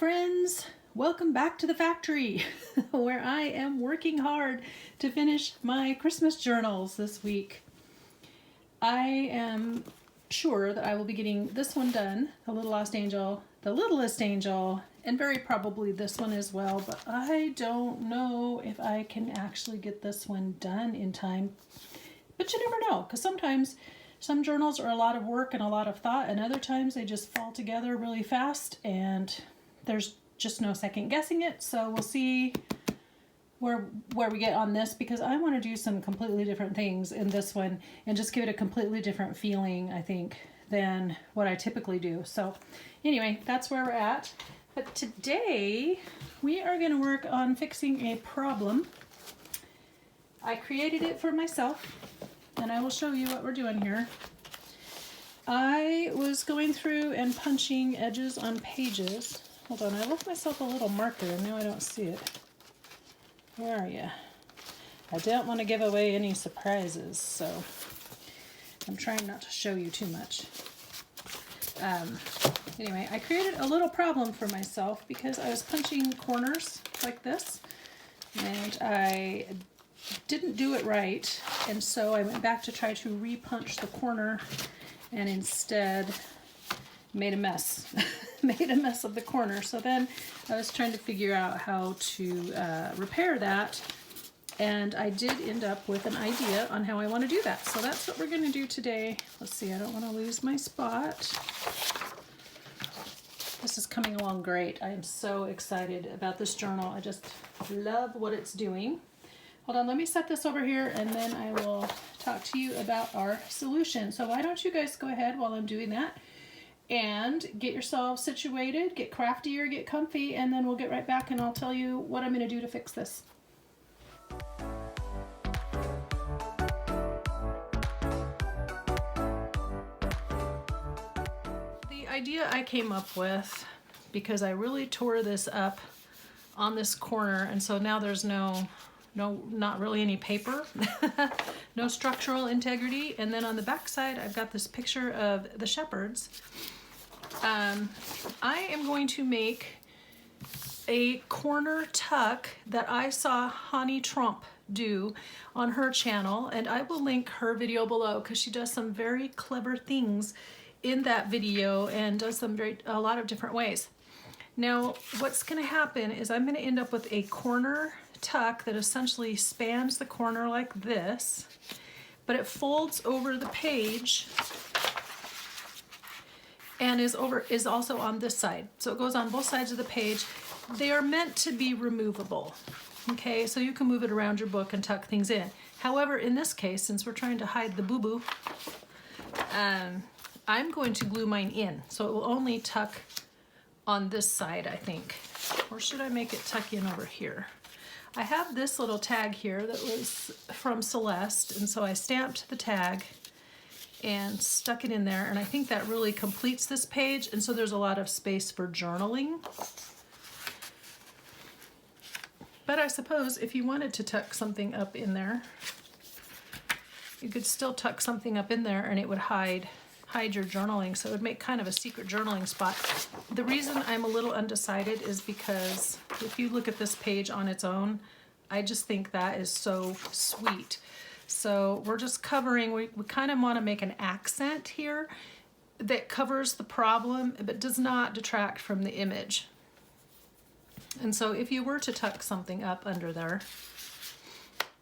friends, welcome back to the factory where I am working hard to finish my Christmas journals this week. I am sure that I will be getting this one done, the Littlest Angel, the Littlest Angel, and very probably this one as well, but I don't know if I can actually get this one done in time. But you never know, because sometimes some journals are a lot of work and a lot of thought, and other times they just fall together really fast and there's just no second guessing it. So we'll see where we get on this, because I want to do some completely different things in this one and just give it a completely different feeling, I think, than what I typically do. So anyway, that's where we're at. But today we are going to work on fixing a problem. I created it for myself, and I will show you what we're doing here. I was going through and punching edges on pages. Hold on, I left myself a little marker and now I don't see it. Where are you? I don't want to give away any surprises, so I'm trying not to show you too much. Anyway, I created a little problem for myself because I was punching corners like this and I didn't do it right, and so I went back to try to re-punch the corner and instead made a mess. Made a mess of the corner. So then I was trying to figure out how to repair that, and I did end up with an idea on how I want to do that. So that's what we're going to do today. Let's see, I don't want to lose my spot. This is coming along great. I am so excited about this journal. I just love what it's doing. Hold on, let me set this over here and then I will talk to you about our solution. So why don't you guys go ahead while I'm doing that and get yourselves situated, get crafty or get comfy, and then we'll get right back and I'll tell you what I'm going to do to fix this. The idea I came up with, because I really tore this up on this corner, and so now there's not really any paper, no structural integrity. And then on the back side, I've got this picture of the shepherds. I am going to make a corner tuck that I saw Hanny Tromp do on her channel, and I will link her video below because she does some very clever things in that video and does them a lot of different ways. Now, what's going to happen is I'm going to end up with a corner tuck that essentially spans the corner like this, but it folds over the page and is also on this side. So it goes on both sides of the page. They are meant to be removable. Okay, so you can move it around your book and tuck things in. However, in this case, since we're trying to hide the boo-boo, I'm going to glue mine in. So it will only tuck on this side, I think. Or should I make it tuck in over here? I have this little tag here that was from Celeste, and so I stamped the tag and stuck it in there, and I think that really completes this page, and so there's a lot of space for journaling. But I suppose if you wanted to tuck something up in there, you could still tuck something up in there and it would hide your journaling, so it would make kind of a secret journaling spot. The reason I'm a little undecided is because if you look at this page on its own, I just think that is so sweet. So we're just covering, we kind of want to make an accent here that covers the problem but does not detract from the image. And so if you were to tuck something up under there,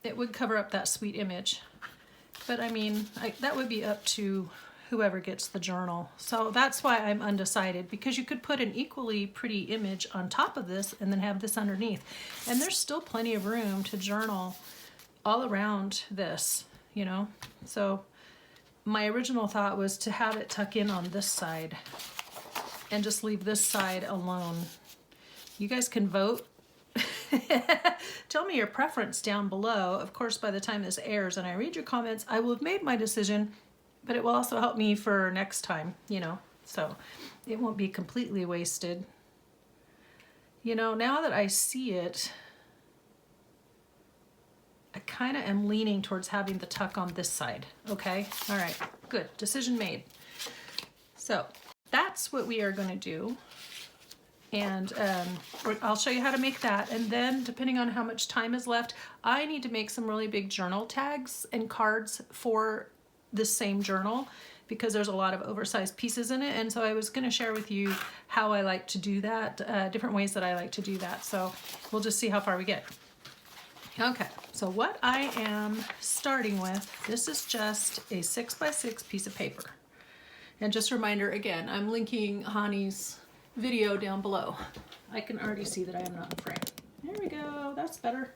it would cover up that sweet image. But I mean, that would be up to whoever gets the journal. So that's why I'm undecided, because you could put an equally pretty image on top of this and then have this underneath. And there's still plenty of room to journal all around this, you know? So my original thought was to have it tuck in on this side and just leave this side alone. You guys can vote. Tell me your preference down below. Of course, by the time this airs and I read your comments, I will have made my decision, but it will also help me for next time, you know, so it won't be completely wasted. You know, now that I see it, I kind of am leaning towards having the tuck on this side. Okay, all right, good, decision made. So that's what we are going to do. And I'll show you how to make that. And then depending on how much time is left, I need to make some really big journal tags and cards for this same journal because there's a lot of oversized pieces in it. And so I was going to share with you how I like to do that, different ways that I like to do that. So we'll just see how far we get. Okay, so what I am starting with, this is just a 6x6 piece of paper. And just a reminder, again, I'm linking Hanny's video down below. I can already see that I am not in frame. There we go, that's better.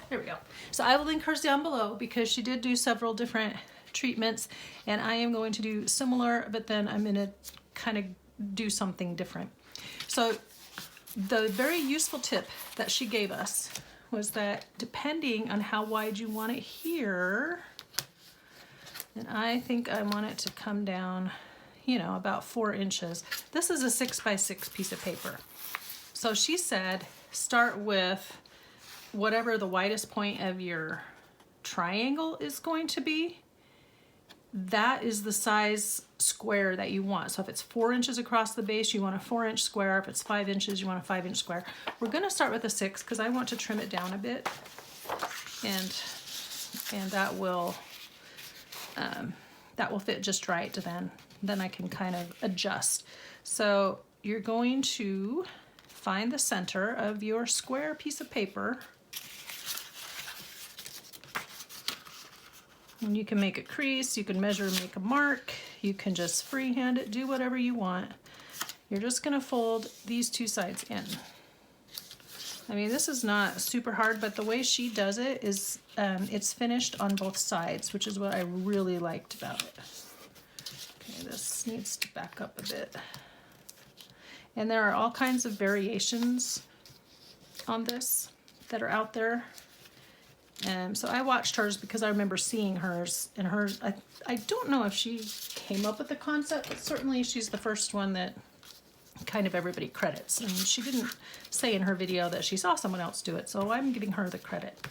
There we go. So I will link hers down below because she did do several different treatments, and I am going to do similar, but then I'm going to kind of do something different. So the very useful tip that she gave us was that depending on how wide you want it here, and I think I want it to come down, you know, about 4 inches. This is a 6x6 piece of paper. So she said, start with whatever the widest point of your triangle is going to be. That is the size square that you want. So if it's 4 inches across the base, you want a 4-inch square. If it's 5 inches, you want a 5-inch square. We're gonna start with a 6 because I want to trim it down a bit. And that will fit just right. Then I can kind of adjust. So you're going to find the center of your square piece of paper. And you can make a crease, you can measure and make a mark, you can just freehand it, do whatever you want. You're just gonna fold these 2 sides in. I mean, this is not super hard, but the way she does it is it's finished on both sides, which is what I really liked about it. Okay, this needs to back up a bit. And there are all kinds of variations on this that are out there. So I watched hers because I remember seeing hers, and hers, I don't know if she came up with the concept, but certainly she's the first one that kind of everybody credits. And she didn't say in her video that she saw someone else do it, so I'm giving her the credit.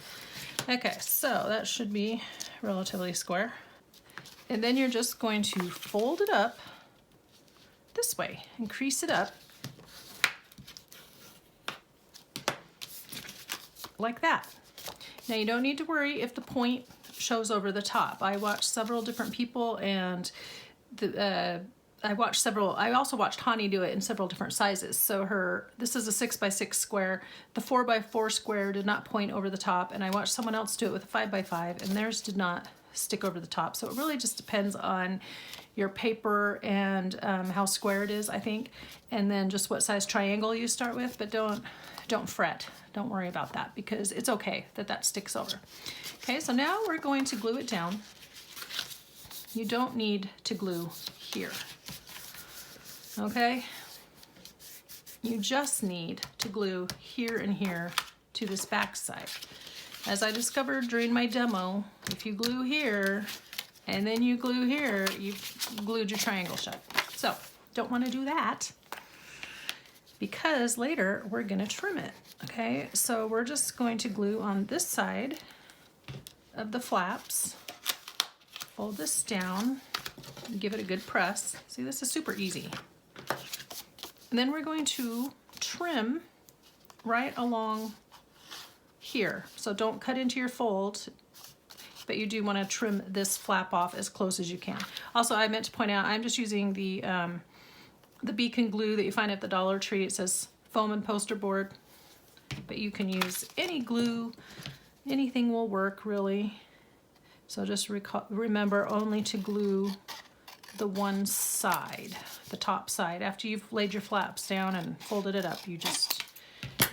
Okay, so that should be relatively square. And then you're just going to fold it up this way and crease it up like that. Now you don't need to worry if the point shows over the top. I watched several different people, and I also watched Hanny do it in several different sizes. So this is a 6x6 square. The 4x4 square did not point over the top, and I watched someone else do it with a 5x5, and theirs did not stick over the top. So it really just depends on your paper and how square it is, I think, and then just what size triangle you start with. But don't fret. Don't worry about that because it's okay that sticks over. Okay, so now we're going to glue it down. You don't need to glue here. Okay? You just need to glue here and here to this back side. As I discovered during my demo, if you glue here and then you glue here, you've glued your triangle shut. So don't want to do that because later we're going to trim it. Okay, so we're just going to glue on this side of the flaps, fold this down, and give it a good press. See, this is super easy. And then we're going to trim right along here. So don't cut into your fold, but you do want to trim this flap off as close as you can. Also, I meant to point out, I'm just using the beacon glue that you find at the Dollar Tree. It says foam and poster board. But you can use any glue, anything will work really. So just remember only to glue the one side, the top side. After you've laid your flaps down and folded it up, you just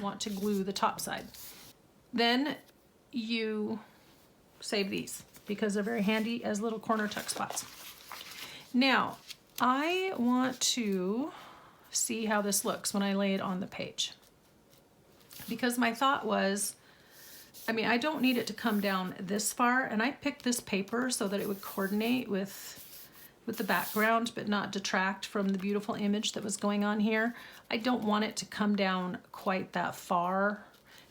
want to glue the top side. Then you save these because they're very handy as little corner tuck spots. Now, I want to see how this looks when I lay it on the page. Because my thought was, I mean, I don't need it to come down this far, and I picked this paper so that it would coordinate with the background but not detract from the beautiful image that was going on here. I don't want it to come down quite that far,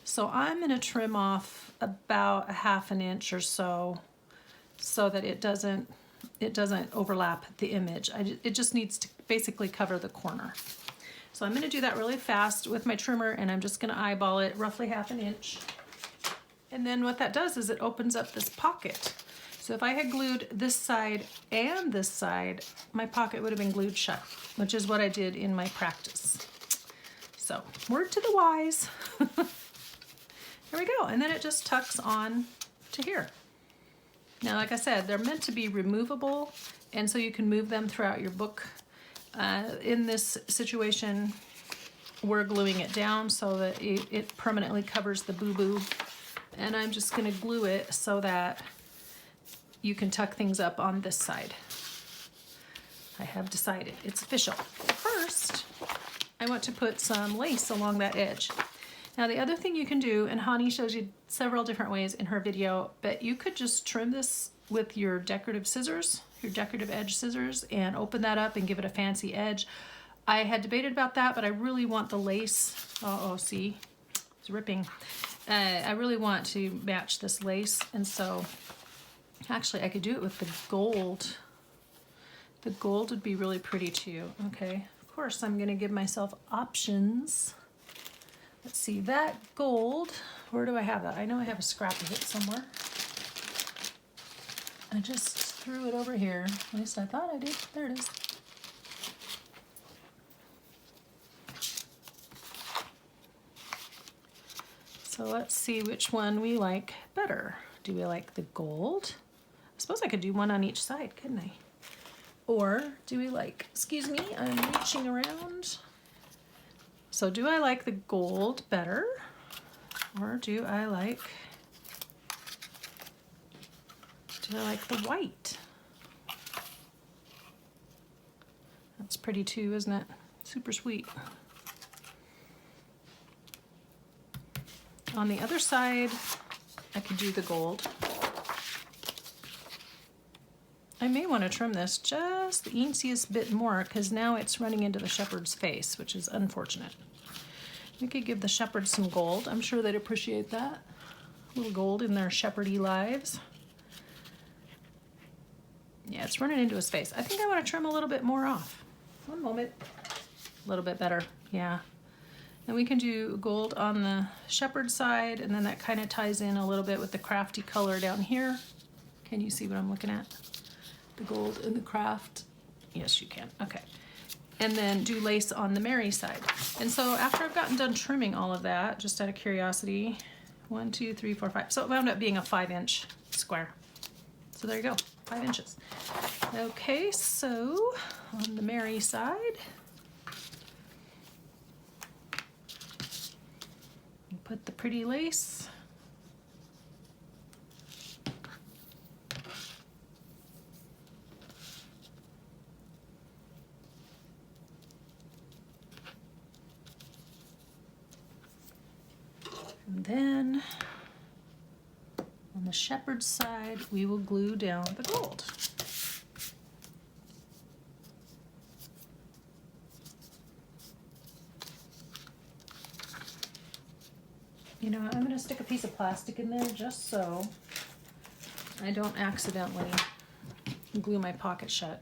so I'm going to trim off about 1/2 inch or so that it doesn't overlap the image. It just needs to basically cover the corner. So I'm going to do that really fast with my trimmer, and I'm just going to eyeball it roughly 1/2 inch. And then what that does is it opens up this pocket. So if I had glued this side and this side, my pocket would have been glued shut, which is what I did in my practice. So word to the wise. There we go. And then it just tucks on to here. Now, like I said, they're meant to be removable, and so you can move them throughout your book. In this situation, we're gluing it down so that it permanently covers the boo-boo. And I'm just going to glue it so that you can tuck things up on this side. I have decided. It's official. First, I want to put some lace along that edge. Now, the other thing you can do, and Hanny shows you several different ways in her video, but you could just trim this with your decorative scissors, your decorative edge scissors, and open that up and give it a fancy edge. I had debated about that, but I really want the lace. Uh-oh, see? It's ripping. I really want to match this lace, and so actually I could do it with the gold. The gold would be really pretty too. Okay, of course I'm going to give myself options. Let's see, that gold, where do I have that? I know I have a scrap of it somewhere. I just threw it over here. At least I thought I did. There it is. So let's see which one we like better. Do we like the gold? I suppose I could do one on each side, couldn't I? Or do we like, excuse me, I'm reaching around. So do I like the gold better? Or do I like the white? That's pretty too, isn't it? Super sweet. On the other side, I could do the gold. I may want to trim this just the easiest bit more because now it's running into the shepherd's face, which is unfortunate. We could give the shepherd some gold. I'm sure they'd appreciate that. A little gold in their shepherdy lives. Yeah, it's running into his face. I think I want to trim a little bit more off. One moment. A little bit better, yeah. And we can do gold on the shepherd side, and then that kind of ties in a little bit with the crafty color down here. Can you see what I'm looking at? The gold and the craft. Yes, you can. Okay. And then do lace on the Mary side. And so after I've gotten done trimming all of that, just out of curiosity, 1, 2, 3, 4, 5. So it wound up being a 5-inch square. So there you go, 5 inches. Okay, so on the Mary side, put the pretty lace. And then on the shepherd's side, we will glue down the gold. You know, I'm going to stick a piece of plastic in there just so I don't accidentally glue my pocket shut,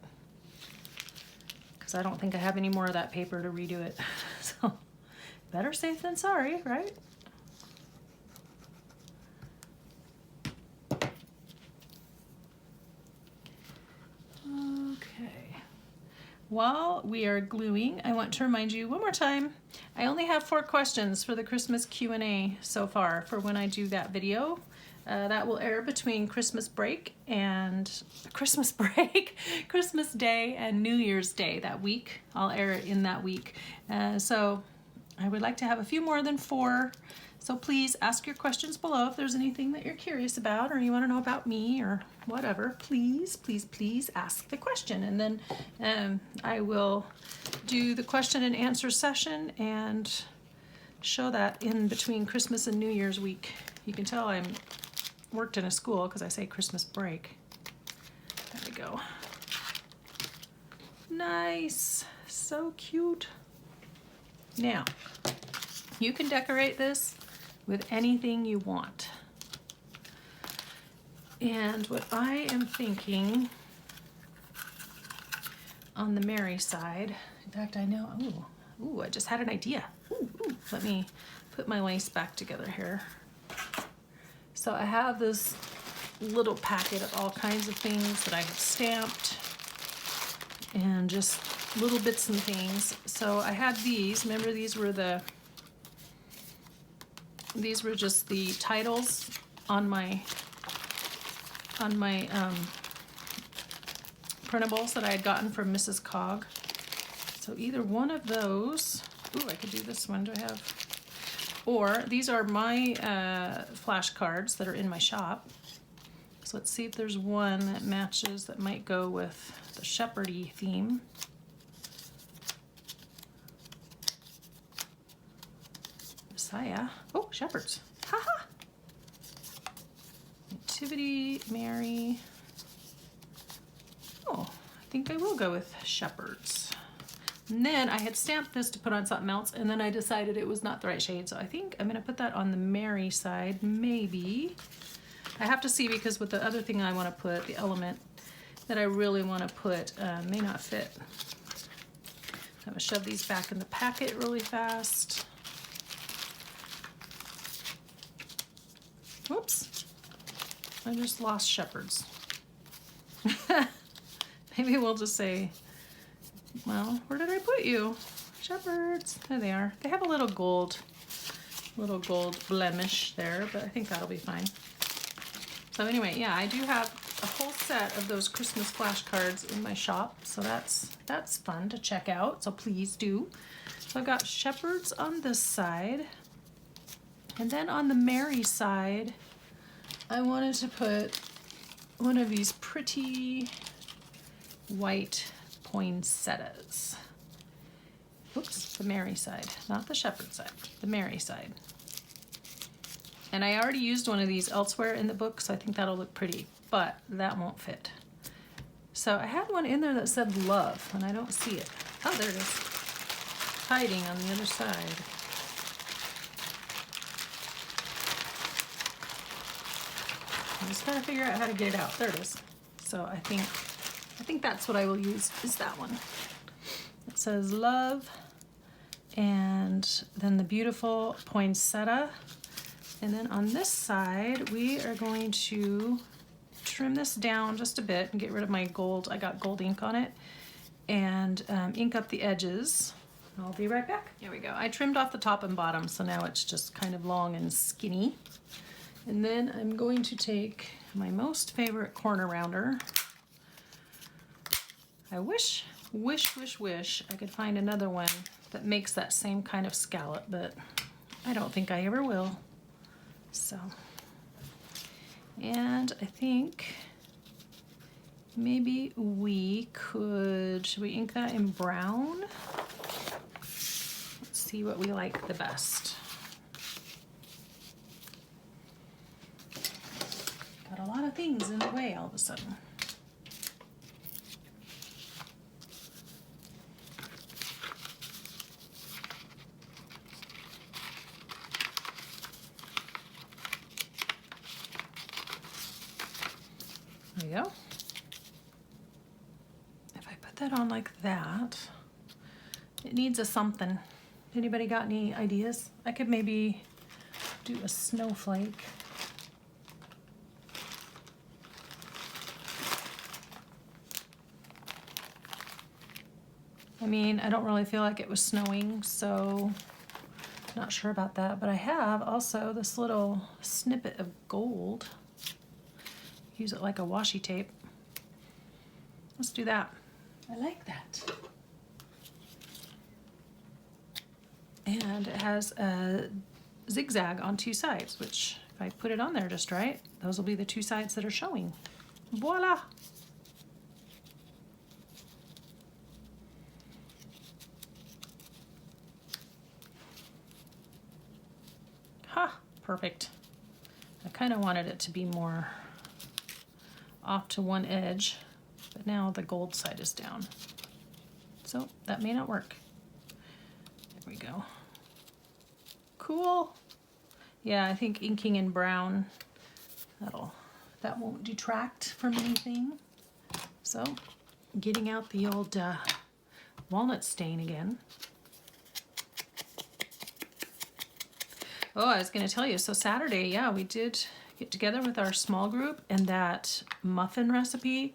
because I don't think I have any more of that paper to redo it. So better safe than sorry, right? While we are gluing, I want to remind you one more time, I only have 4 questions for the Christmas Q&A so far for when I do that video. That will air between Christmas break and Christmas Day and New Year's Day that week. I'll air it in that week. So I would like to have a few more than 4. So please ask your questions below if there's anything that you're curious about or you want to know about me or whatever. Please, please, please ask the question. And then I will do the question and answer session and show that in between Christmas and New Year's week. You can tell I'm worked in a school because I say Christmas break. There we go. Nice. So cute. Now, you can decorate this with anything you want. And what I am thinking on the Mary side, in fact, I know, ooh, Ooh, I just had an idea. Ooh. Let me put my lace back together here. So I have this little packet of all kinds of things that I have stamped and just little bits and things. So I had these. Remember, these were just the titles on my printables that I had gotten from Mrs. Cog. So either one of those. Ooh, I could do this one. Do I have? Or these are my flashcards that are in my shop. So let's see if there's one that matches that might go with the shepherdy theme. Messiah. Oh, shepherds. Haha. Nativity, Mary. Oh, I think I will go with shepherds. And then I had stamped this to put on something else, and then I decided it was not the right shade. So I think I'm gonna put that on the Mary side, maybe. I have to see, because with the other thing I wanna put, the element that I really wanna put may not fit. I'm gonna shove these back in the packet really fast. Whoops, I just lost shepherds. Maybe we'll just say, well, where did I put you? Shepherds, there they are. They have a little gold blemish there, but I think that'll be fine. So anyway, yeah, I do have a whole set of those Christmas flashcards in my shop, so that's fun to check out, so please do. So I've got shepherds on this side, and then on the Mary side, I wanted to put one of these pretty white poinsettias. Oops, the Mary side, not the shepherd side, the Mary side. And I already used one of these elsewhere in the book, so I think that'll look pretty, but that won't fit. So I had one in there that said love, and I don't see it. Oh, there it is. Hiding on the other side. I just gotta figure out how to get it out. There it is. So I think that's what I will use, is that one. It says love, and then the beautiful poinsettia. And then on this side, we are going to trim this down just a bit and get rid of my gold. I got gold ink on it, and ink up the edges. I'll be right back. Here we go. I trimmed off the top and bottom, so now it's just kind of long and skinny. And then I'm going to take my most favorite corner rounder. I wish I could find another one that makes that same kind of scallop, but I don't think I ever will. So, and I think maybe we could, should we ink that in brown? Let's see what we like the best. Got a lot of things in the way all of a sudden. There we go. If I put that on like that, it needs a something. Anybody got any ideas? I could maybe do a snowflake. I mean, I don't really feel like it was snowing, so not sure about that. But I have also this little snippet of gold. Use it like a washi tape. Let's do that. I like that. And it has a zigzag on two sides, which if I put it on there just right, those will be the two sides that are showing. Voila! Ha! Perfect. I kind of wanted it to be more off to one edge, but now the gold side is down. So that may not work. There we go. Cool. Yeah, I think inking in brown, that won't detract from anything. So getting out the old walnut stain again. Oh, I was going to tell you. So Saturday, yeah, we did get together with our small group, and that muffin recipe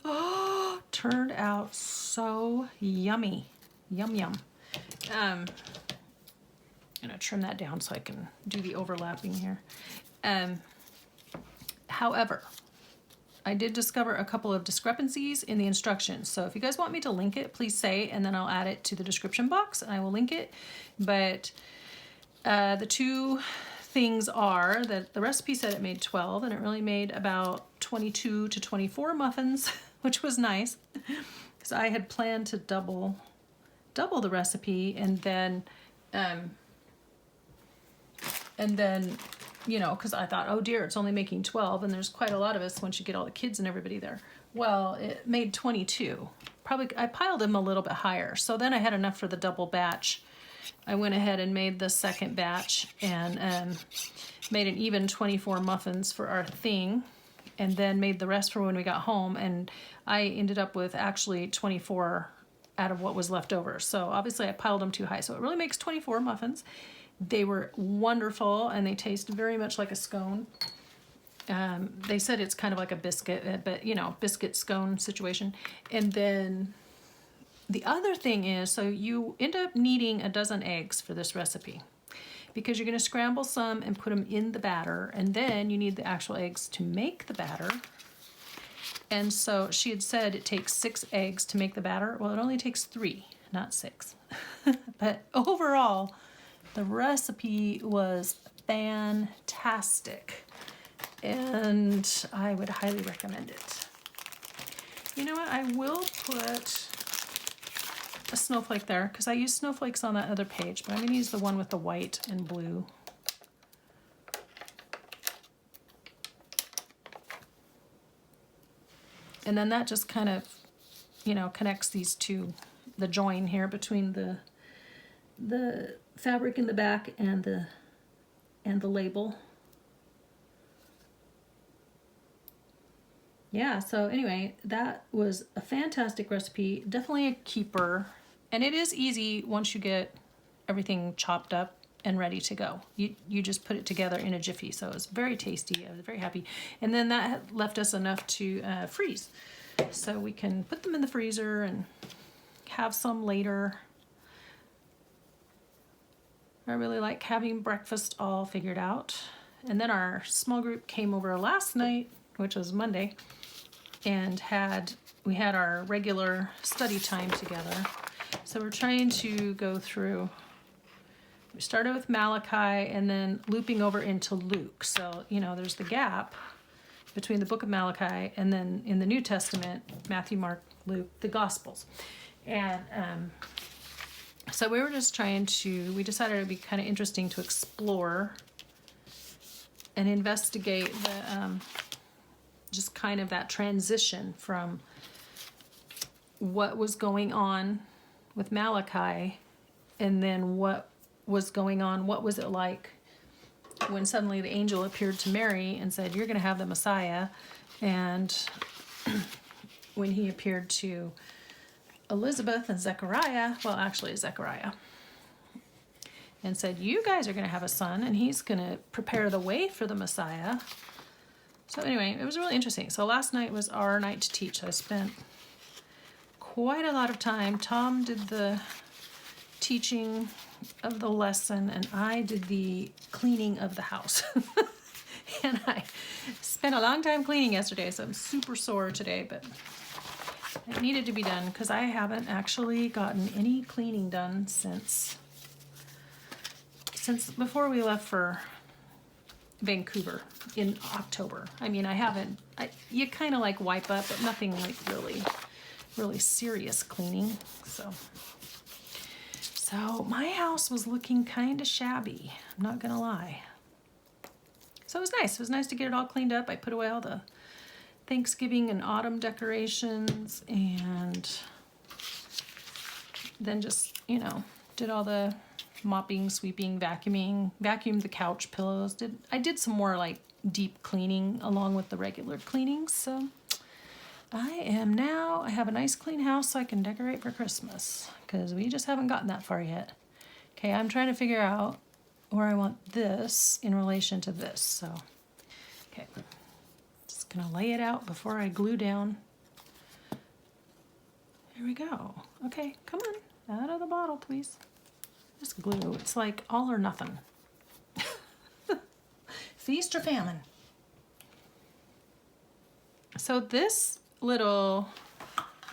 turned out so yummy. Yum, yum. I'm going to trim that down so I can do the overlapping here. However, I did discover a couple of discrepancies in the instructions. So if you guys want me to link it, please say, and then I'll add it to the description box and I will link it. But the two things are that the recipe said it made 12 and it really made about 22 to 24 muffins, which was nice because I had planned to double the recipe and then you know, because I thought, oh dear, it's only making 12 and there's quite a lot of us once you get all the kids and everybody there. Well, it made 22. Probably I piled them a little bit higher. So then I had enough for the double batch. I went ahead and made the second batch and made an even 24 muffins for our thing, and then made the rest for when we got home, and I ended up with actually 24 out of what was left over. So obviously I piled them too high. So it really makes 24 muffins. They were wonderful and they taste very much like a scone. They said it's kind of like a biscuit, but you know, biscuit scone situation. And then the other thing is, so you end up needing a dozen eggs for this recipe because you're going to scramble some and put them in the batter, and then you need the actual eggs to make the batter. And so she had said it takes 6 eggs to make the batter. Well, it only takes 3, not 6. But overall, the recipe was fantastic and I would highly recommend it. You know what? I will put a snowflake there because I used snowflakes on that other page, but I'm going to use the one with the white and blue. And then that just kind of, you know, connects these two, the join here between the fabric in the back and the label. Yeah, so anyway, that was a fantastic recipe, definitely a keeper, and it is easy once you get everything chopped up and ready to go. You just put it together in a jiffy, so it was very tasty. I was very happy. And then that had left us enough to freeze, so we can put them in the freezer and have some later. I really like having breakfast all figured out. And then our small group came over last night, which was Monday, and we had our regular study time together. So we're trying to go through, we started with Malachi and then looping over into Luke. So, you know, there's the gap between the book of Malachi and then in the New Testament, Matthew, Mark, Luke, the Gospels. And so we were just we decided it would be kind of interesting to explore and investigate the, just kind of that transition from what was going on with Malachi and then what was going on, what was it like when suddenly the angel appeared to Mary and said, you're going to have the Messiah, and when he appeared to Elizabeth and Zechariah, well, actually Zechariah, and said, you guys are going to have a son and he's going to prepare the way for the Messiah. So anyway, it was really interesting. So last night was our night to teach. I spent quite a lot of time. Tom did the teaching of the lesson and I did the cleaning of the house. And I spent a long time cleaning yesterday, so I'm super sore today, but it needed to be done because I haven't actually gotten any cleaning done since before we left for Vancouver in October. I mean, you kind of like wipe up, but nothing like really serious cleaning. So my house was looking kind of shabby, I'm not gonna lie. So it was nice. It was nice to get it all cleaned up. I put away all the Thanksgiving and autumn decorations and then just, you know, did all the mopping, sweeping, vacuumed the couch pillows. I did some more like deep cleaning along with the regular cleaning. So I have a nice clean house so I can decorate for Christmas because we just haven't gotten that far yet. Okay, I'm trying to figure out or I want this in relation to this. So, okay, just gonna lay it out before I glue down. Here we go. Okay, come on, out of the bottle, please. Just glue. It's like all or nothing. Feast or famine. So this little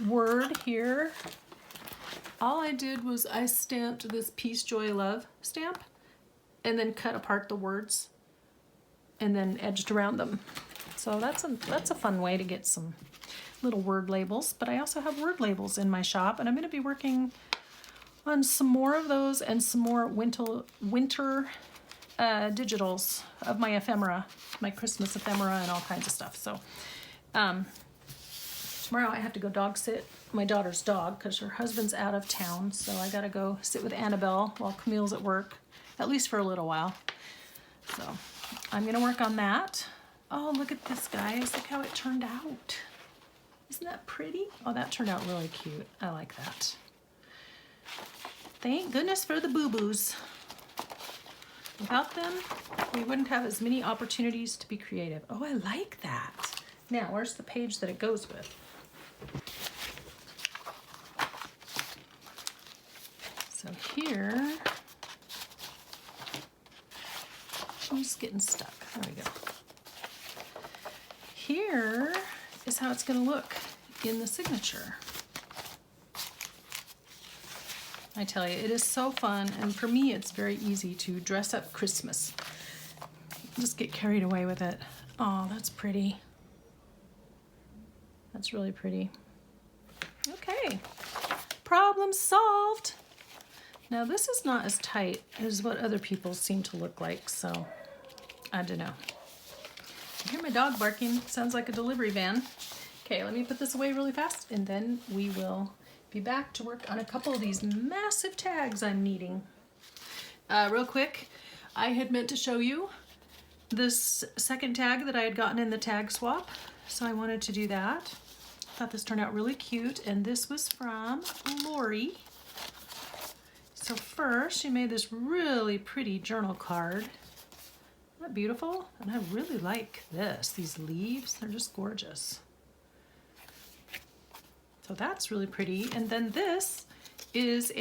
word here, all I did was I stamped this peace, joy, love stamp and then cut apart the words and then edged around them. So that's a fun way to get some little word labels. But I also have word labels in my shop, and I'm going to be working on some more of those and some more winter digitals of my ephemera, my Christmas ephemera and all kinds of stuff. So tomorrow I have to go dog sit my daughter's dog because her husband's out of town. So I got to go sit with Annabelle while Camille's at work, at least for a little while. So I'm going to work on that. Oh, look at this, guys. Look how it turned out. Isn't that pretty? Oh, that turned out really cute. I like that. Thank goodness for the boo-boos. Without them, we wouldn't have as many opportunities to be creative. Oh, I like that. Now, where's the page that it goes with? So here, I'm just getting stuck. There we go. Here is how it's going to look in the signature. I tell you, it is so fun, and for me it's very easy to dress up Christmas. Just get carried away with it. Oh, that's pretty. That's really pretty. Okay, problem solved. Now this is not as tight as what other people seem to look like, so I don't know. I hear my dog barking. Sounds like a delivery van. Okay, let me put this away really fast, and then we will be back to work on a couple of these massive tags I'm needing. Real quick, I had meant to show you this second tag that I had gotten in the tag swap, so I wanted to do that. Thought this turned out really cute, and this was from Lori. So first, she made this really pretty journal card. Isn't that beautiful? And I really like this. These leaves, they're just gorgeous. So that's really pretty. And then this is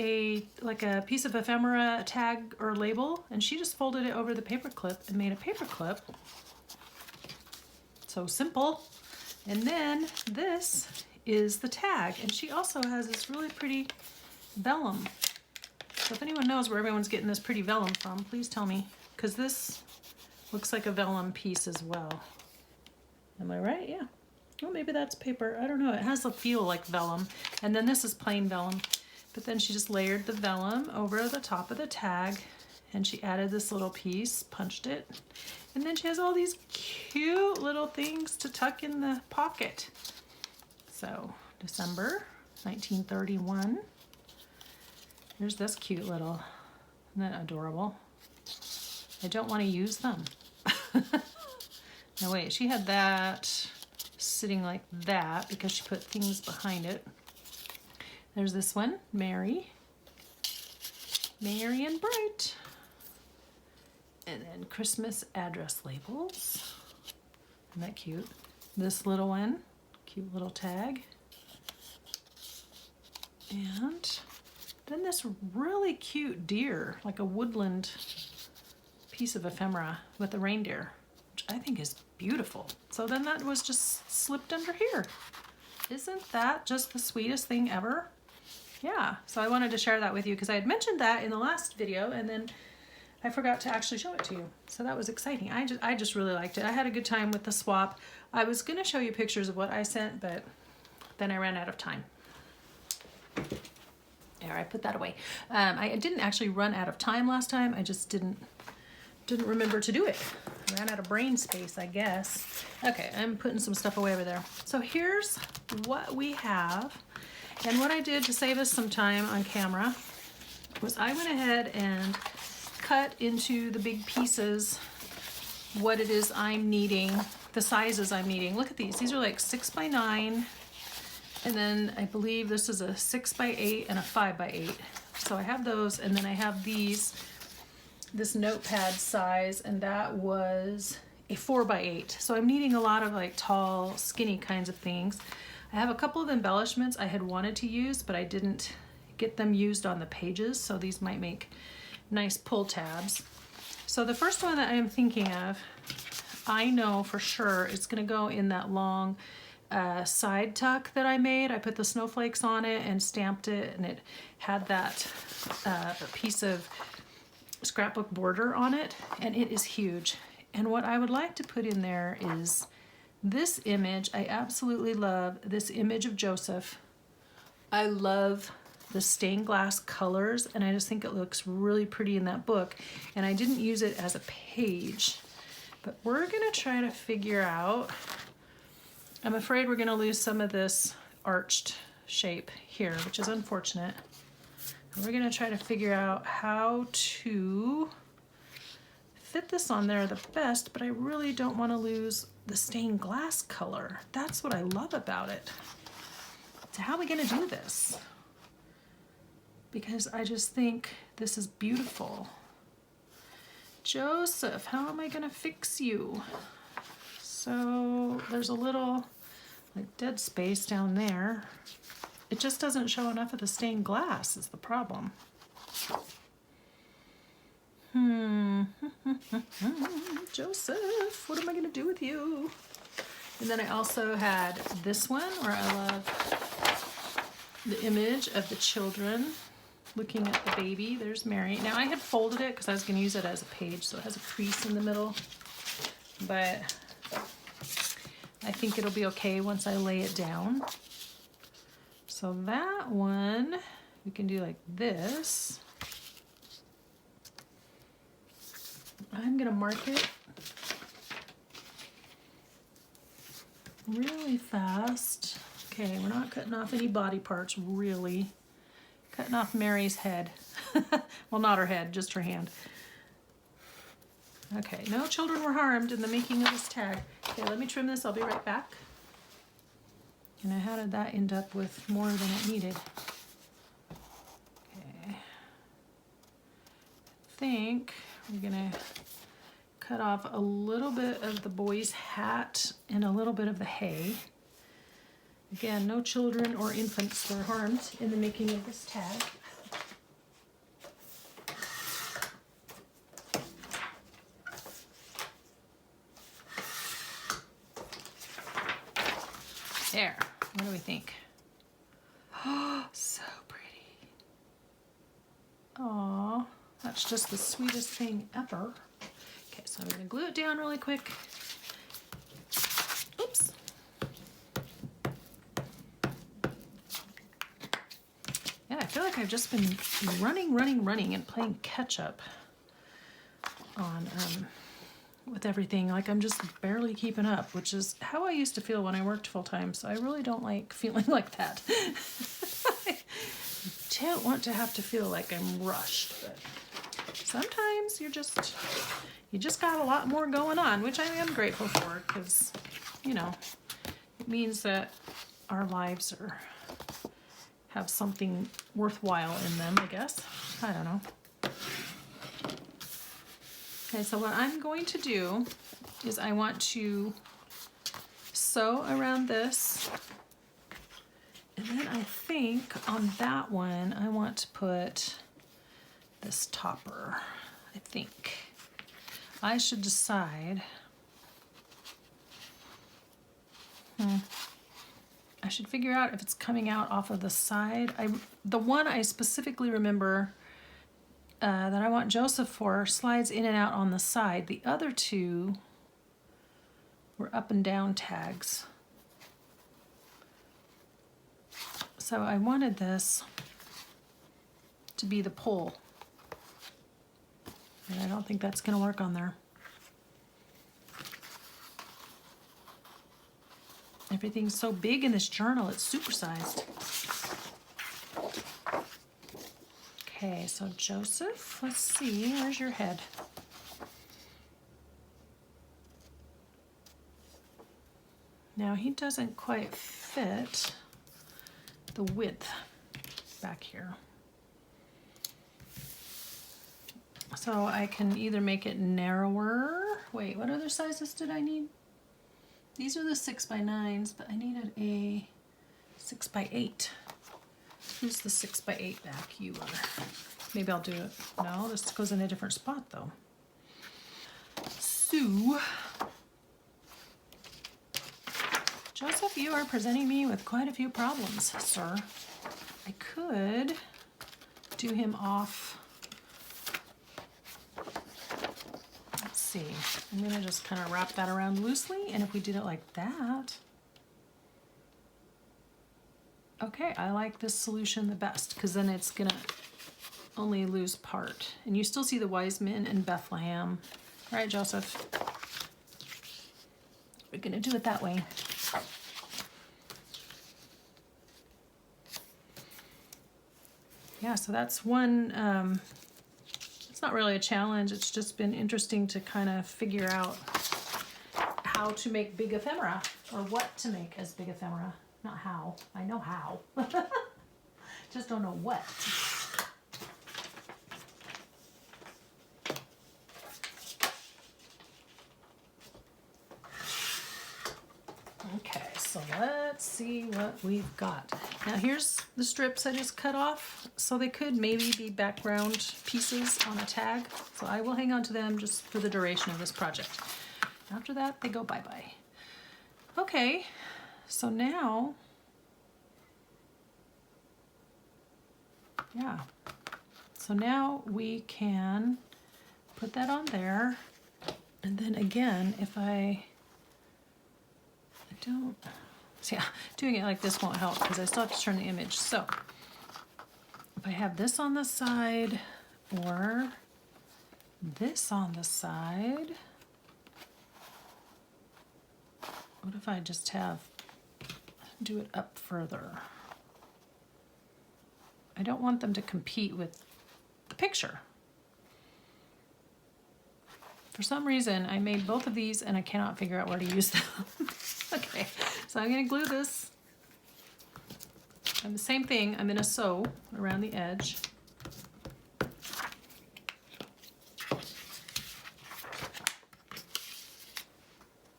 like a piece of ephemera tag or label, and she just folded it over the paper clip and made a paper clip. So simple. And then this is the tag, and she also has this really pretty vellum. So if anyone knows where everyone's getting this pretty vellum from, please tell me, because this looks like a vellum piece as well. Am I right? Yeah. Oh, maybe that's paper. I don't know. It has a feel like vellum. And then this is plain vellum. But then she just layered the vellum over the top of the tag, and she added this little piece, punched it. And then she has all these cute little things to tuck in the pocket. So, December 1931. Here's this cute little, isn't that adorable? I don't want to use them. No, wait, she had that sitting like that because she put things behind it. There's this one, Mary and Bright. And then Christmas address labels. Isn't that cute? This little one, cute little tag. And then this really cute deer, like a woodland piece of ephemera with a reindeer, which I think is beautiful. So then that was just slipped under here. Isn't that just the sweetest thing ever? Yeah, so I wanted to share that with you because I had mentioned that in the last video, and then I forgot to actually show it to you. So that was exciting. I just really liked it. I had a good time with the swap. I was gonna show you pictures of what I sent, but then I ran out of time. There, I put that away. I didn't actually run out of time last time. I just didn't remember to do it. I ran out of brain space, I guess. Okay, I'm putting some stuff away over there. So here's what we have. And what I did to save us some time on camera was I went ahead and cut into the big pieces what it is I'm needing, the sizes I'm needing. Look at these. These are like 6 by 9. And then I believe this is a 6 by 8 and a 5 by 8. So I have those, and then I have these this notepad size, and that was a 4x8. So I'm needing a lot of like tall, skinny kinds of things. I have a couple of embellishments I had wanted to use, but I didn't get them used on the pages, so these might make nice pull tabs. So the first one that I'm thinking of, I know for sure it's gonna go in that long side tuck that I made. I put the snowflakes on it and stamped it, and it had that piece of scrapbook border on it, and it is huge. And what I would like to put in there is this image. I absolutely love this image of Joseph. I love the stained glass colors, and I just think it looks really pretty in that book. And I didn't use it as a page, but we're gonna try to figure out, I'm afraid we're gonna lose some of this arched shape here, which is unfortunate. And we're gonna try to figure out how to fit this on there the best, but I really don't wanna lose the stained glass color. That's what I love about it. So how are we gonna do this? Because I just think this is beautiful. Joseph, how am I gonna fix you? So there's a little like dead space down there. It just doesn't show enough of the stained glass is the problem. Joseph, what am I gonna do with you? And then I also had this one where I love the image of the children looking at the baby. There's Mary. Now I had folded it because I was gonna use it as a page, so it has a crease in the middle, but I think it'll be okay once I lay it down. So that one, we can do like this. I'm gonna mark it really fast. Okay, we're not cutting off any body parts, really. Cutting off Mary's head. Well, not her head, just her hand. Okay, no children were harmed in the making of this tag. Okay, let me trim this, I'll be right back. And how did that end up with more than it needed? Okay. I think we're gonna cut off a little bit of the boy's hat and a little bit of the hay. Again, no children or infants were harmed in the making of this tag. There, what do we think? Oh, so pretty. Aw, that's just the sweetest thing ever. Okay, so I'm gonna glue it down really quick. Oops. Yeah, I feel like I've just been running and playing catch up on with everything. Like I'm just barely keeping up, which is how I used to feel when I worked full time. So I really don't like feeling like that. I don't want to have to feel like I'm rushed, but sometimes you just got a lot more going on, which I am grateful for, because you know it means that our lives have something worthwhile in them, I guess. I don't know. Okay, so what I'm going to do is I want to sew around this, and then I think on that one I want to put this topper. I think I should decide. I should figure out if it's coming out off of the side. The one I specifically remember that I want Joseph for slides in and out on the side. The other two were up and down tags. So I wanted this to be the pull. And I don't think that's gonna work on there. Everything's so big in this journal, it's supersized. Okay, so Joseph, let's see, where's your head? Now he doesn't quite fit the width back here. So I can either make it narrower. Wait, what other sizes did I need? These are the 6x9s, but I needed a 6x8. Who's the 6x8 back? You are. Maybe I'll do it. No, this goes in a different spot though. So, Joseph, you are presenting me with quite a few problems, sir. I could do him off. Let's see. I'm gonna just kind of wrap that around loosely, and if we did it like that, okay, I like this solution the best because then it's gonna only lose part. And you still see the wise men in Bethlehem. All right, Joseph. We're gonna do it that way. Yeah, so that's one, it's not really a challenge, it's just been interesting to kind of figure out how to make big ephemera, or what to make as big ephemera. Not how, I know how. Just don't know what. Okay, so let's see what we've got. Now here's the strips I just cut off. So they could maybe be background pieces on a tag. So I will hang on to them just for the duration of this project. After that, they go bye-bye. Okay, so now, yeah. So now we can put that on there. And then again, if I don't, so yeah, doing it like this won't help because I still have to turn the image. So if I have this on the side or this on the side, what if I just do it up further? I don't want them to compete with the picture. For some reason, I made both of these and I cannot figure out where to use them. Okay, so I'm gonna glue this. And the same thing, I'm gonna sew around the edge.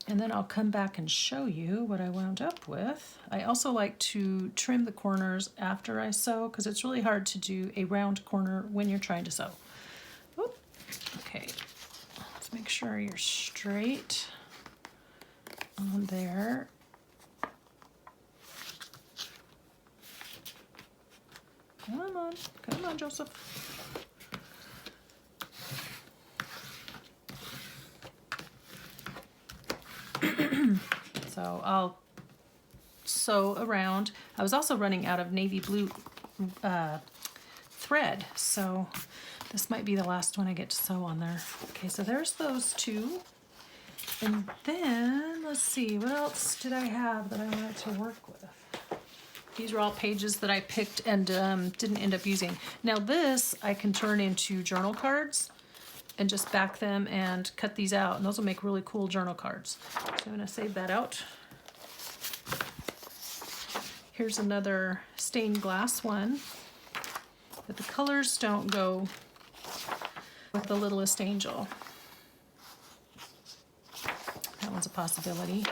And then I'll come back and show you what I wound up with. I also like to trim the corners after I sew because it's really hard to do a round corner when you're trying to sew. Oop. Okay, let's make sure you're straight on there. Come on, Joseph. So I'll sew around. I was also running out of navy blue thread, so this might be the last one I get to sew on there. Okay, so there's those two. And then, let's see, what else did I have that I wanted to work with? These are all pages that I picked and didn't end up using. Now this I can turn into journal cards and just back them and cut these out, and those will make really cool journal cards. So I'm gonna save that out. Here's another stained glass one, but the colors don't go with the Littlest Angel. That one's a possibility.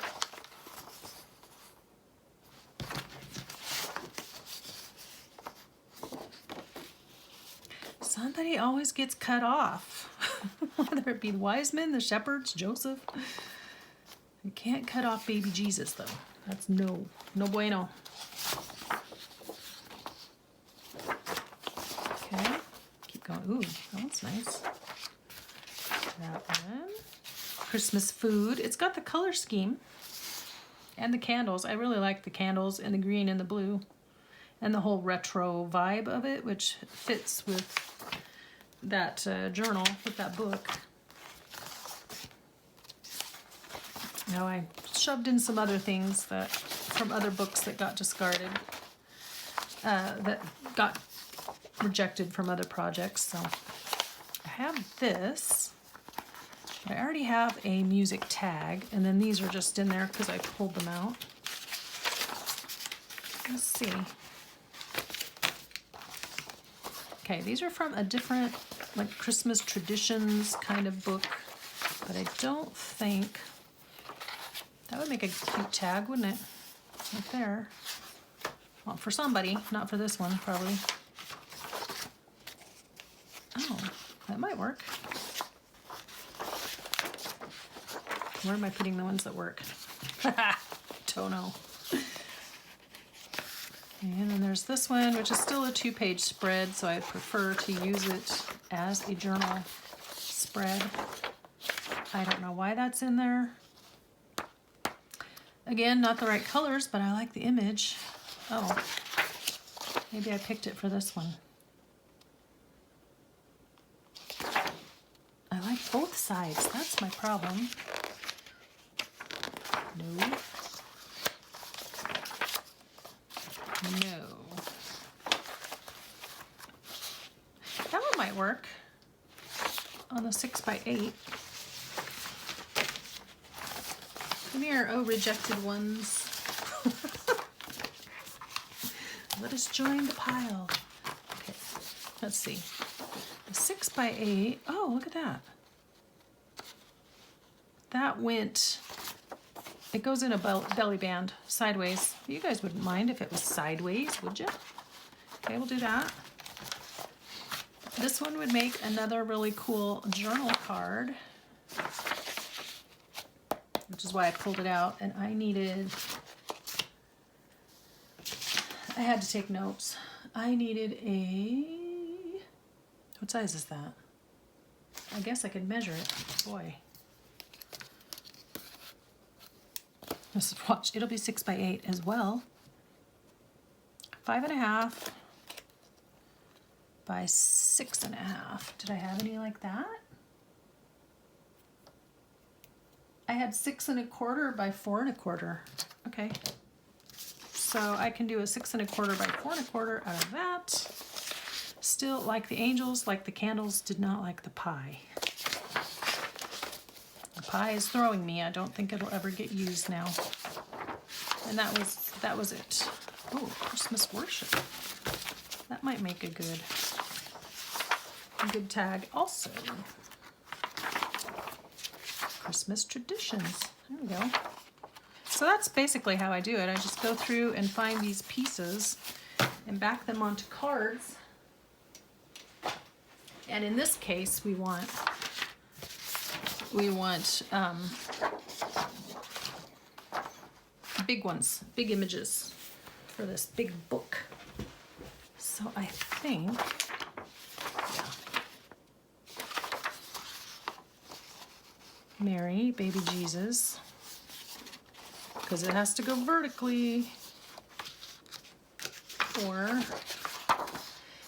Somebody always gets cut off, whether it be the wise men, the shepherds, Joseph. You can't cut off baby Jesus though. That's no bueno. Okay, keep going. Ooh, that one's nice. That one. Christmas food. It's got the color scheme and the candles. I really like the candles and the green and the blue and the whole retro vibe of it, which fits with that journal, with that book. Now I shoved in some other things that from other books that got discarded, that got rejected from other projects. So I have this. I already have a music tag, and then these are just in there because I pulled them out. Let's see. Okay, these are from a different, like, Christmas traditions kind of book, but I don't think, that would make a cute tag, wouldn't it? Right there. Well, for somebody, not for this one, probably. Oh, that might work. Where am I putting the ones that work? Don't know. And then there's this one, which is still a 2-page spread, so I prefer to use it as a journal spread. I don't know why that's in there. Again, not the right colors, but I like the image. Oh, maybe I picked it for this one. I like both sides. That's my problem. No. No. That one might work on the 6x8. Come here, oh, rejected ones. Let us join the pile. Okay, let's see. The 6x8, oh, look at that. That went, it goes in a belly band, sideways. You guys wouldn't mind if it was sideways, would you? Okay, we'll do that. This one would make another really cool journal card, which is why I pulled it out, and I had to take notes. I needed what size is that? I guess I could measure it. Boy. Let's watch. It'll be 6x8 as well. 5.5 by 6.5. Did I have any like that? I had 6.25 by 4.25. Okay. So I can do a 6.25 by 4.25 out of that. Still, like the angels, like the candles, did not like the pie. The pie is throwing me. I don't think it'll ever get used now. And that was it. Oh, Christmas worship. That might make a good tag also. Christmas traditions. There we go. So that's basically how I do it. I just go through and find these pieces and back them onto cards. And in this case, we want big ones, big images for this big book. So I think, Mary, baby Jesus, because it has to go vertically. Or,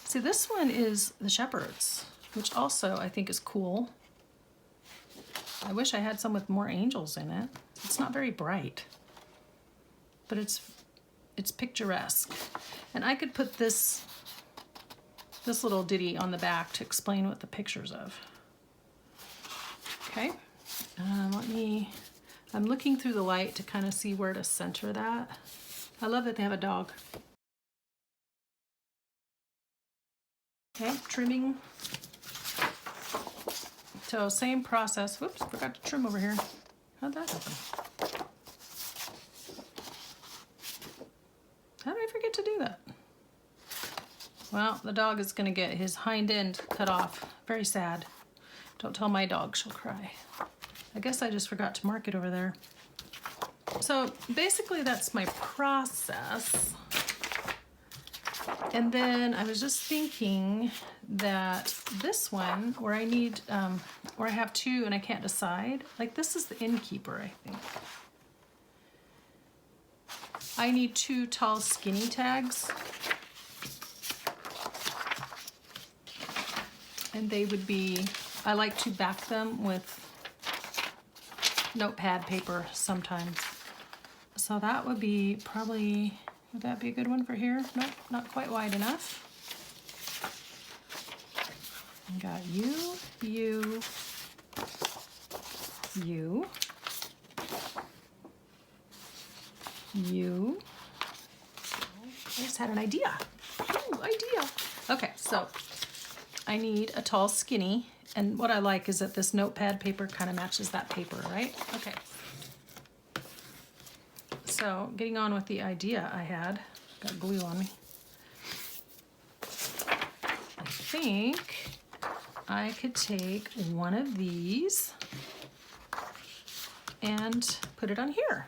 see, this one is the shepherds, which also I think is cool. I wish I had some with more angels in it. It's not very bright, but it's picturesque. And I could put this little ditty on the back to explain what the picture's of. Okay, I'm looking through the light to kind of see where to center that. I love that they have a dog. Okay, trimming. So same process. Whoops, forgot to trim over here. How'd that happen? How did I forget to do that? Well, the dog is gonna get his hind end cut off. Very sad. Don't tell my dog, she'll cry. I guess I just forgot to mark it over there. So basically that's my process. And then I was just thinking that this one, where I need, where I have two and I can't decide, like this is the innkeeper, I think. I need two tall skinny tags. And they would be, I like to back them with notepad paper sometimes. So that would be probably, would that be a good one for here? Nope, not quite wide enough. Got you, you, you, you. I just had an idea. Ooh, idea. Okay, so I need a tall skinny, and what I like is that this notepad paper kind of matches that paper, right? Okay. So getting on with the idea I had, got glue on me. I think I could take one of these and put it on here.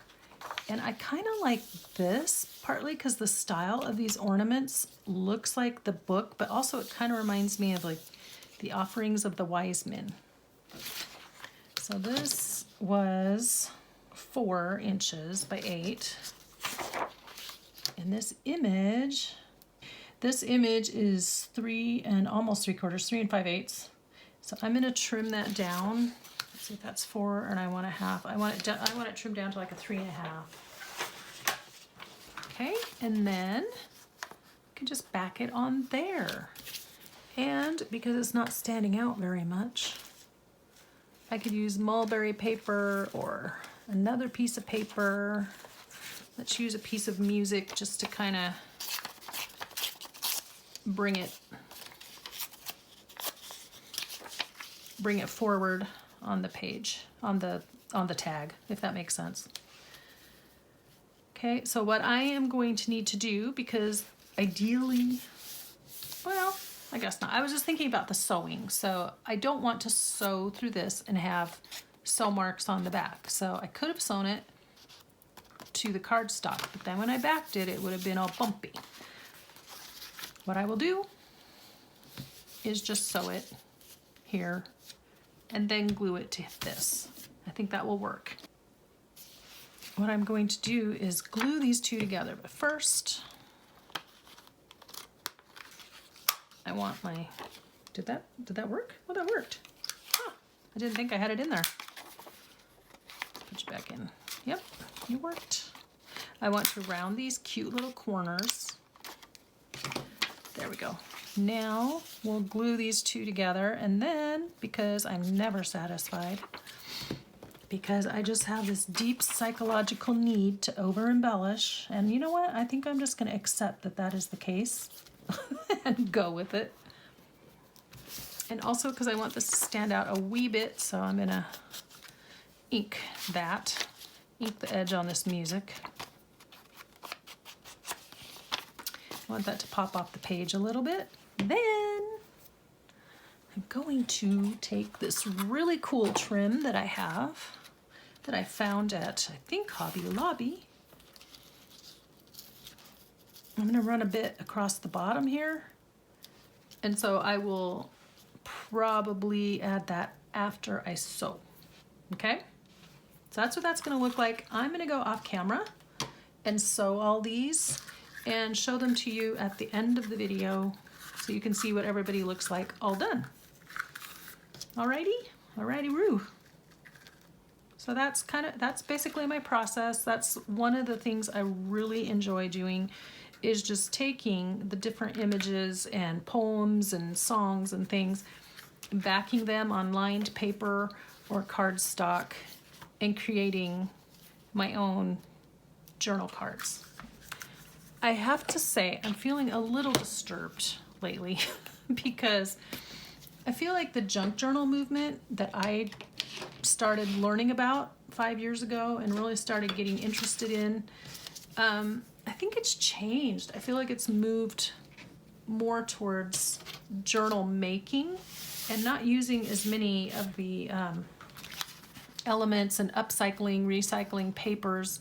And I kind of like this, partly because the style of these ornaments looks like the book, but also it kind of reminds me of like the offerings of the wise men. So this was 4 inches by 8. And this image is 3 and almost 3/4, 3 5/8. So I'm gonna trim that down. Let's see if that's 4 and I want a half. I want it trimmed down to like a 3 1/2. Okay, and then you can just back it on there. And because it's not standing out very much, I could use mulberry paper or another piece of paper. Let's use a piece of music just to kind of bring it forward on the page, on the tag, if that makes sense. Okay, so what I am going to need to do, because ideally, well, I guess not. I was just thinking about the sewing. So I don't want to sew through this and have sew marks on the back. So I could have sewn it to the cardstock, but then when I backed it, it would have been all bumpy. What I will do is just sew it here and then glue it to this. I think that will work. What I'm going to do is glue these two together, but first I want my, did that work? Oh, that worked. Huh, I didn't think I had it in there. Put you back in. Yep, you worked. I want to round these cute little corners. There we go. Now we'll glue these two together, and then, because I'm never satisfied, because I just have this deep psychological need to over embellish, and you know what? I think I'm just going to accept that that is the case and go with it. And also because I want this to stand out a wee bit, so I'm going to ink the edge on this music. I want that to pop off the page a little bit. Then I'm going to take this really cool trim that I have, that I found at, I think, Hobby Lobby. I'm going to run a bit across the bottom here. And so I will probably add that after I sew. Okay? So that's what that's going to look like. I'm going to go off camera and sew all these and show them to you at the end of the video so you can see what everybody looks like all done. Alrighty, Roo. So that's basically my process. That's one of the things I really enjoy doing, is just taking the different images and poems and songs and things, backing them on lined paper or cardstock, and creating my own journal cards. I have to say, I'm feeling a little disturbed lately because I feel like the junk journal movement that I started learning about 5 years ago and really started getting interested in, I think it's changed. I feel like it's moved more towards journal making and not using as many of the elements and upcycling, recycling papers.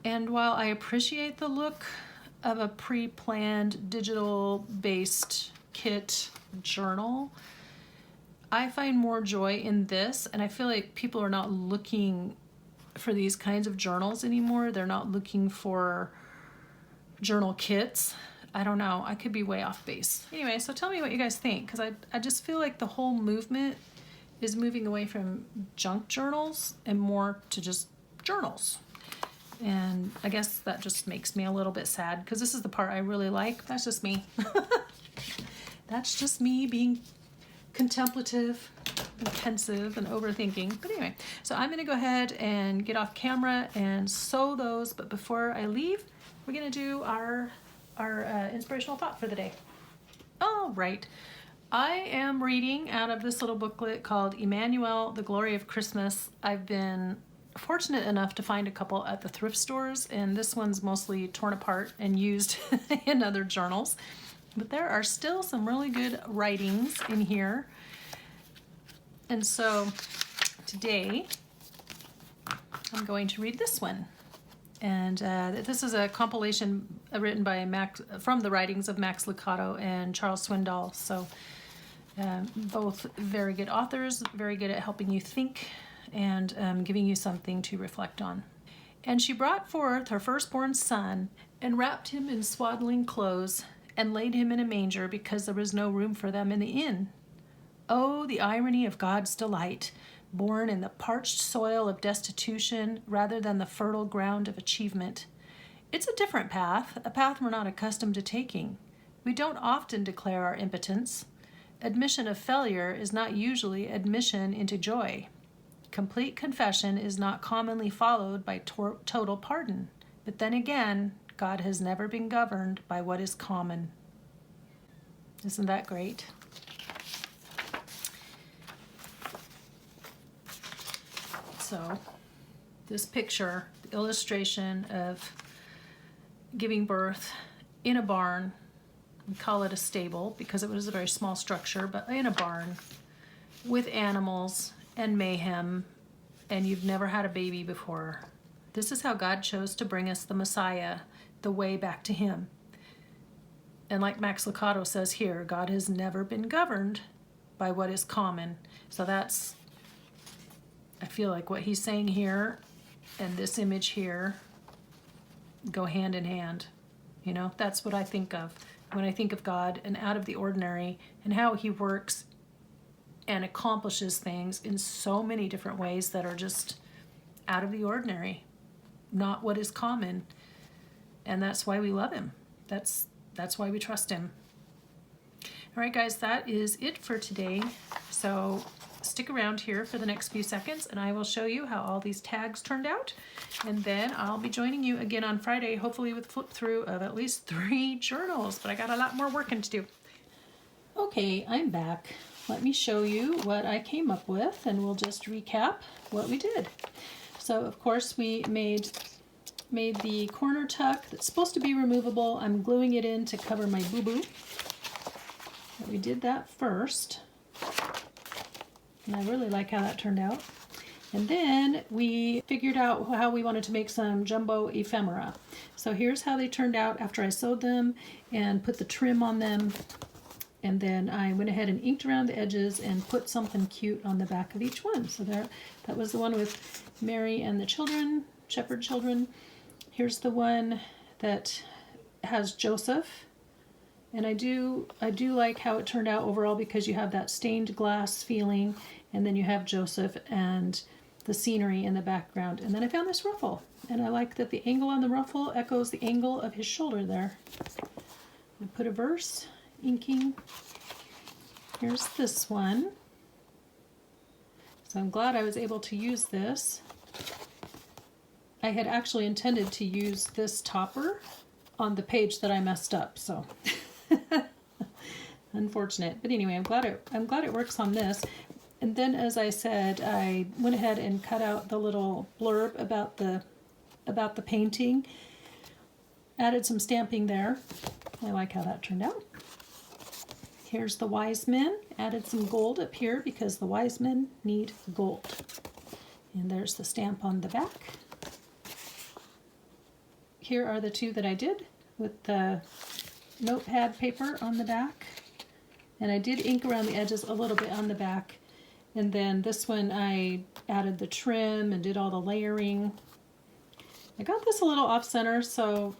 And while I appreciate the look of a pre-planned digital-based kit journal, I find more joy in this, and I feel like people are not looking for these kinds of journals anymore. They're not looking for journal kits. I don't know. I could be way off base. Anyway, so tell me what you guys think, because I just feel like the whole movement is moving away from junk journals and more to just journals. And I guess that just makes me a little bit sad, because this is the part I really like. That's just me. That's just me being contemplative and pensive and overthinking. But anyway, so I'm going to go ahead and get off camera and sew those. But before I leave, we're going to do our inspirational thought for the day. All right. I am reading out of this little booklet called Emmanuel, the Glory of Christmas. I've been fortunate enough to find a couple at the thrift stores, and this one's mostly torn apart and used in other journals. But there are still some really good writings in here. And so today I'm going to read this one. And this is a compilation written by from the writings of Max Lucado and Charles Swindoll. So both very good authors, very good at helping you think and giving you something to reflect on. And she brought forth her firstborn son and wrapped him in swaddling clothes and laid him in a manger because there was no room for them in the inn. Oh, the irony of God's delight, born in the parched soil of destitution rather than the fertile ground of achievement. It's a different path, a path we're not accustomed to taking. We don't often declare our impotence. Admission of failure is not usually admission into joy. Complete confession is not commonly followed by total pardon. But then again, God has never been governed by what is common. Isn't that great? So this picture, the illustration of giving birth in a barn, we call it a stable because it was a very small structure, but in a barn with animals and mayhem, and you've never had a baby before. This is how God chose to bring us the Messiah, the way back to Him. And like Max Lucado says here, God has never been governed by what is common. So that's, I feel like what he's saying here and this image here go hand in hand. You know, that's what I think of when I think of God and out of the ordinary and how He works and accomplishes things in so many different ways that are just out of the ordinary, not what is common. And that's why we love Him. That's why we trust Him. All right, guys, that is it for today. So stick around here for the next few seconds and I will show you how all these tags turned out. And then I'll be joining you again on Friday, hopefully with flip through of at least 3 journals, but I got a lot more working to do. Okay, I'm back. Let me show you what I came up with and we'll just recap what we did. So of course we made the corner tuck that's supposed to be removable. I'm gluing it in to cover my boo-boo. We did that first. And I really like how that turned out. And then we figured out how we wanted to make some jumbo ephemera. So here's how they turned out after I sewed them and put the trim on them. And then I went ahead and inked around the edges and put something cute on the back of each one. So there, that was the one with Mary and the children, shepherd children. Here's the one that has Joseph. And I do like how it turned out overall because you have that stained glass feeling and then you have Joseph and the scenery in the background. And then I found this ruffle and I like that the angle on the ruffle echoes the angle of his shoulder there. I put a verse, inking. Here's this one. So I'm glad I was able to use this. I had actually intended to use this topper on the page that I messed up, so unfortunate. But anyway, I'm glad it works on this. And then, as I said, I went ahead and cut out the little blurb about the painting. Added some stamping there. I like how that turned out. Here's the wise men. Added some gold up here because the wise men need gold. And there's the stamp on the back. Here are the 2 that I did with the notepad paper on the back. And I did ink around the edges a little bit on the back. And then this one I added the trim and did all the layering. I got this a little off center, so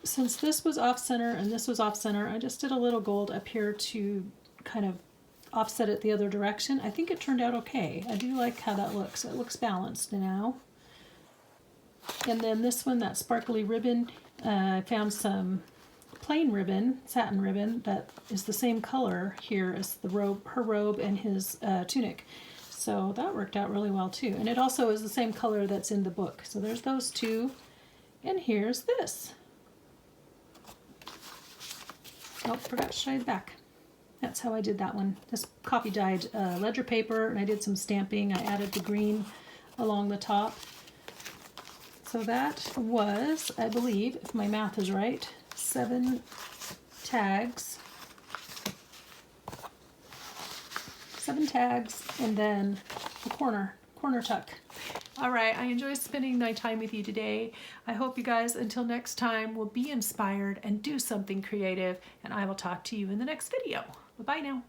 since this was off center and this was off center, I just did a little gold up here to kind of offset it the other direction. I think it turned out okay. I do like how that looks. It looks balanced now. And then this one, that sparkly ribbon, I found some plain ribbon, satin ribbon, that is the same color here as the robe, her robe and his tunic. So that worked out really well too. And it also is the same color that's in the book. So there's those 2. And here's this. Oh, forgot to show you the back. That's how I did that one. This copy dyed ledger paper, and I did some stamping. I added the green along the top. So that was, I believe, if my math is right, 7 tags. 7 tags, and then a corner tuck. All right, I enjoyed spending my time with you today. I hope you guys, until next time, will be inspired and do something creative, and I will talk to you in the next video. Bye-bye now.